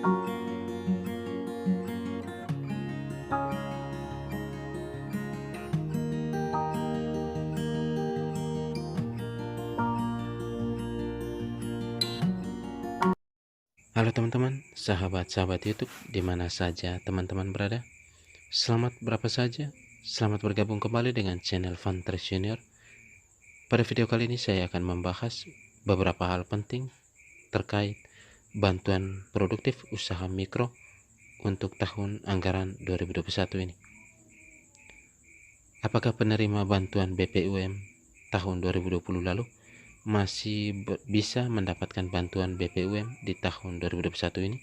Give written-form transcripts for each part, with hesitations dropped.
Halo teman-teman, sahabat-sahabat YouTube di mana saja teman-teman berada. Selamat berapa saja, selamat bergabung kembali dengan channel Fantres Junior. Pada video kali ini saya akan membahas beberapa hal penting terkait bantuan produktif usaha mikro untuk tahun anggaran 2021 ini. Apakah penerima bantuan BPUM tahun 2020 lalu masih bisa mendapatkan bantuan BPUM di tahun 2021 ini?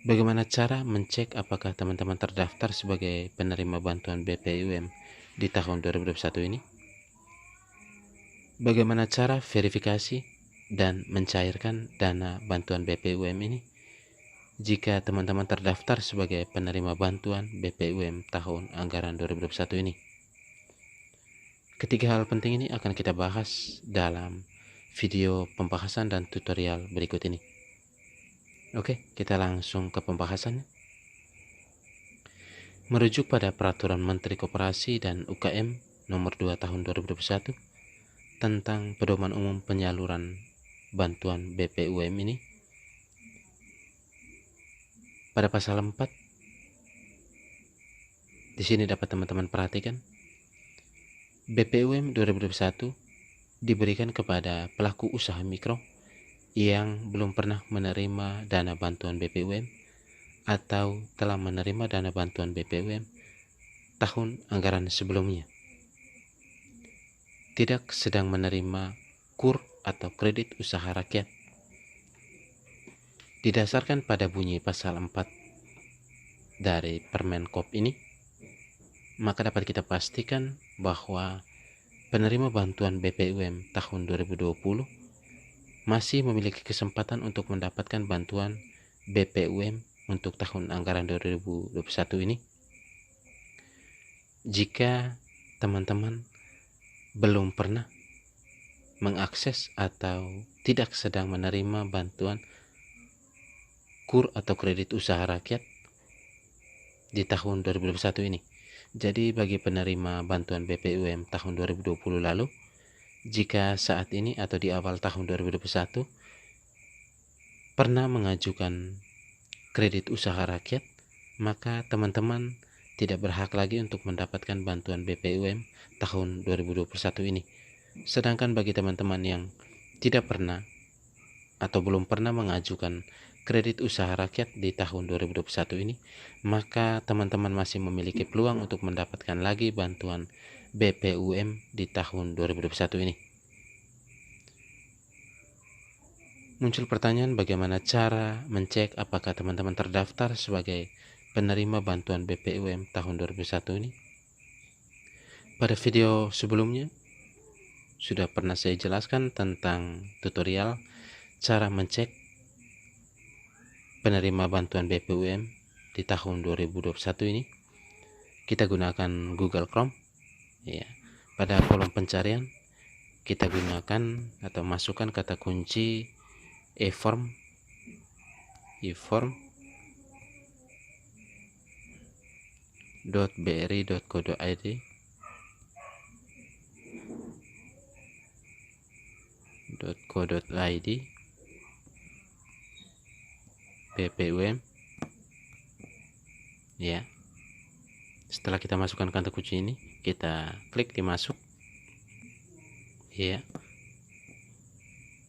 Bagaimana cara mencek apakah teman-teman terdaftar sebagai penerima bantuan BPUM di tahun 2021 ini? Bagaimana cara verifikasi dan mencairkan dana bantuan BPUM ini jika teman-teman terdaftar sebagai penerima bantuan BPUM tahun anggaran 2021 ini? Ketiga hal penting ini akan kita bahas dalam video pembahasan dan tutorial berikut ini. Oke, kita langsung ke pembahasannya. Merujuk pada Peraturan Menteri Koperasi dan UKM Nomor 2 Tahun 2021 tentang Pedoman Umum Penyaluran Bantuan BPUM ini, pada pasal 4 di sini dapat teman-teman perhatikan, BPUM 2021 diberikan kepada pelaku usaha mikro yang belum pernah menerima dana bantuan BPUM atau telah menerima dana bantuan BPUM tahun anggaran sebelumnya, tidak sedang menerima KUR atau kredit usaha rakyat. Didasarkan pada bunyi pasal 4 dari Permenkop ini, maka dapat kita pastikan bahwa penerima bantuan BPUM tahun 2020 masih memiliki kesempatan untuk mendapatkan bantuan BPUM untuk tahun anggaran 2021 ini jika teman-teman belum pernah mengakses atau tidak sedang menerima bantuan KUR atau kredit usaha rakyat di tahun 2021 ini. Jadi bagi penerima bantuan BPUM tahun 2020 lalu, jika saat ini atau di awal tahun 2021 pernah mengajukan kredit usaha rakyat, maka teman-teman tidak berhak lagi untuk mendapatkan bantuan BPUM tahun 2021 ini. Sedangkan bagi teman-teman yang tidak pernah atau belum pernah mengajukan kredit usaha rakyat di tahun 2021 ini, maka teman-teman masih memiliki peluang untuk mendapatkan lagi bantuan BPUM di tahun 2021 ini. Muncul pertanyaan bagaimana cara mencek apakah teman-teman terdaftar sebagai penerima bantuan BPUM tahun 2021 ini. Pada video sebelumnya sudah pernah saya jelaskan tentang tutorial cara mencek penerima bantuan BPUM di tahun 2021 ini. Kita gunakan Google Chrome ya. Pada kolom pencarian kita gunakan atau masukkan kata kunci e-form.bri.co.id BPUM ya. Setelah kita masukkan kata kunci ini, kita klik di masuk ya.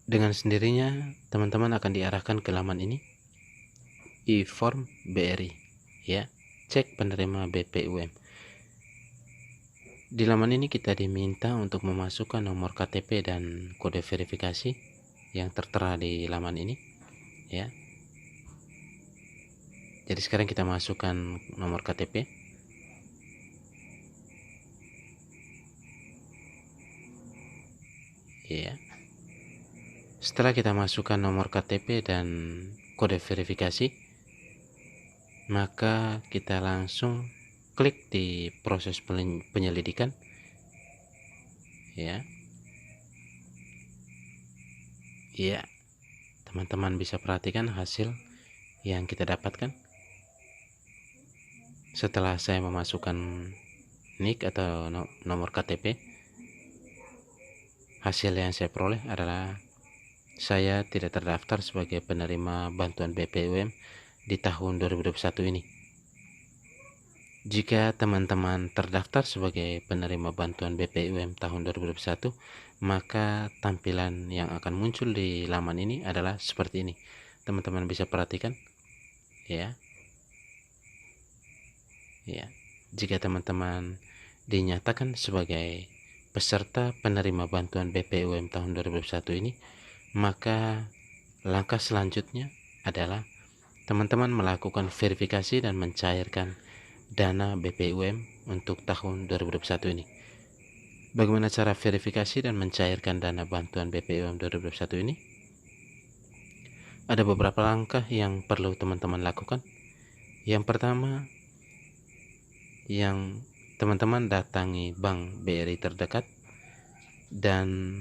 Dengan sendirinya teman-teman akan diarahkan ke laman ini, e-form BRI ya. Cek penerima BPUM. Di laman ini kita diminta untuk memasukkan nomor KTP dan kode verifikasi yang tertera di laman ini ya. Jadi sekarang kita masukkan nomor KTP. Ya. Setelah kita masukkan nomor KTP dan kode verifikasi, maka kita langsung klik di proses penyelidikan ya. Ya, teman-teman bisa perhatikan hasil yang kita dapatkan setelah saya memasukkan NIK atau nomor KTP. Hasil yang saya peroleh adalah saya tidak terdaftar sebagai penerima bantuan BPUM di tahun 2021 ini. Jika teman-teman terdaftar sebagai penerima bantuan BPUM tahun 2021, maka tampilan yang akan muncul di laman ini adalah seperti ini. Teman-teman bisa perhatikan, ya. Jika teman-teman dinyatakan sebagai peserta penerima bantuan BPUM tahun 2021 ini, maka langkah selanjutnya adalah teman-teman melakukan verifikasi dan mencairkan dana BPUM untuk tahun 2021 ini. Bagaimana cara verifikasi dan mencairkan dana bantuan BPUM 2021 ini? Ada beberapa langkah yang perlu teman-teman lakukan. Yang pertama, yang teman-teman datangi bank BRI terdekat dan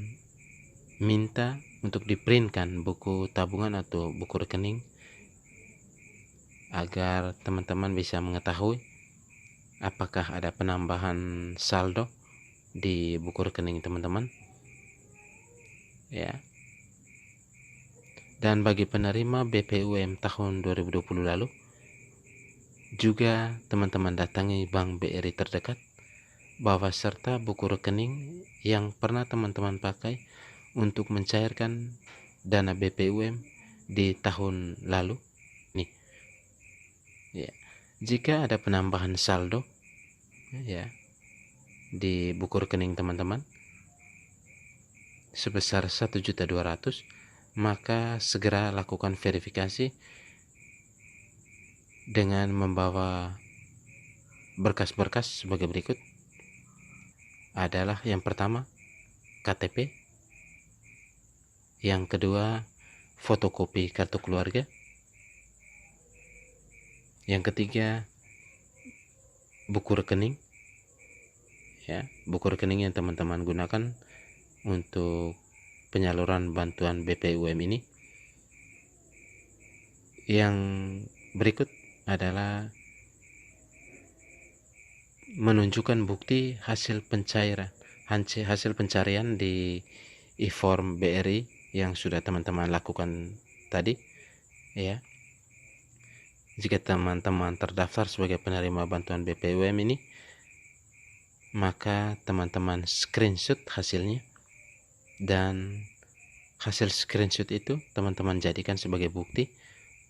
minta untuk diprintkan buku tabungan atau buku rekening agar teman-teman bisa mengetahui apakah ada penambahan saldo di buku rekening teman-teman, ya. Dan bagi penerima BPUM tahun 2020 lalu, juga teman-teman datangi bank BRI terdekat, bawa serta buku rekening yang pernah teman-teman pakai untuk mencairkan dana BPUM di tahun lalu. Nih, ya. Jika ada penambahan saldo, ya, di buku rekening teman-teman sebesar 1.200.000, maka segera lakukan verifikasi dengan membawa berkas-berkas sebagai berikut. Adalah yang pertama, KTP. Yang kedua, fotokopi kartu keluarga. Yang ketiga, buku rekening, ya, buku rekening yang teman-teman gunakan untuk penyaluran bantuan BPUM ini. Yang berikut adalah menunjukkan bukti hasil pencarian di e-form BRI yang sudah teman-teman lakukan tadi, ya. Jika teman-teman terdaftar sebagai penerima bantuan BPUM ini, maka teman-teman screenshot hasilnya, dan hasil screenshot itu teman-teman jadikan sebagai bukti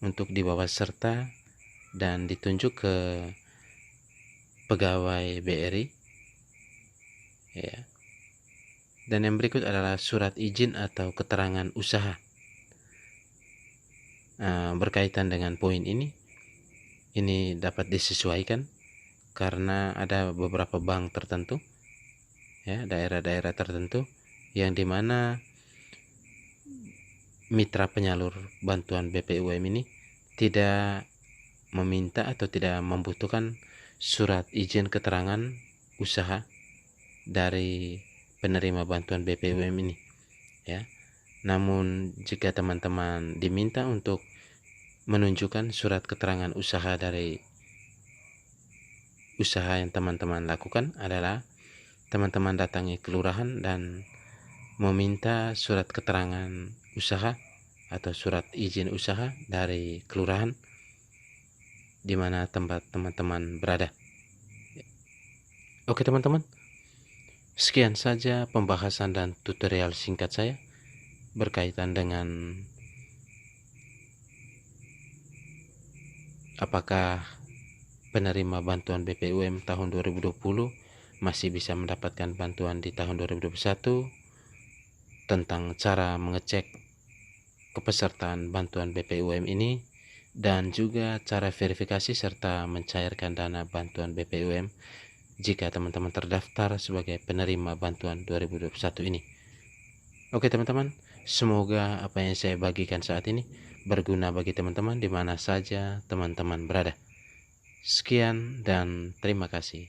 untuk dibawa serta dan ditunjuk ke pegawai BRI, ya. Dan yang berikut adalah surat izin atau keterangan usaha. Berkaitan dengan poin ini dapat disesuaikan karena ada beberapa bank tertentu, ya, daerah-daerah tertentu yang dimana mitra penyalur bantuan BPUM ini tidak meminta atau tidak membutuhkan surat izin keterangan usaha dari penerima bantuan BPUM ini, ya. Namun jika teman-teman diminta untuk menunjukkan surat keterangan usaha dari usaha yang teman-teman lakukan, adalah teman-teman datangi kelurahan dan meminta surat keterangan usaha atau surat izin usaha dari kelurahan di mana tempat teman-teman berada. Oke teman-teman, sekian saja pembahasan dan tutorial singkat saya berkaitan dengan apakah penerima bantuan BPUM tahun 2020 masih bisa mendapatkan bantuan di tahun 2021, tentang cara mengecek kepesertaan bantuan BPUM ini, dan juga cara verifikasi serta mencairkan dana bantuan BPUM jika teman-teman terdaftar sebagai penerima bantuan 2021 ini. Oke teman-teman, semoga apa yang saya bagikan saat ini berguna bagi teman-teman di mana saja teman-teman berada. Sekian dan terima kasih.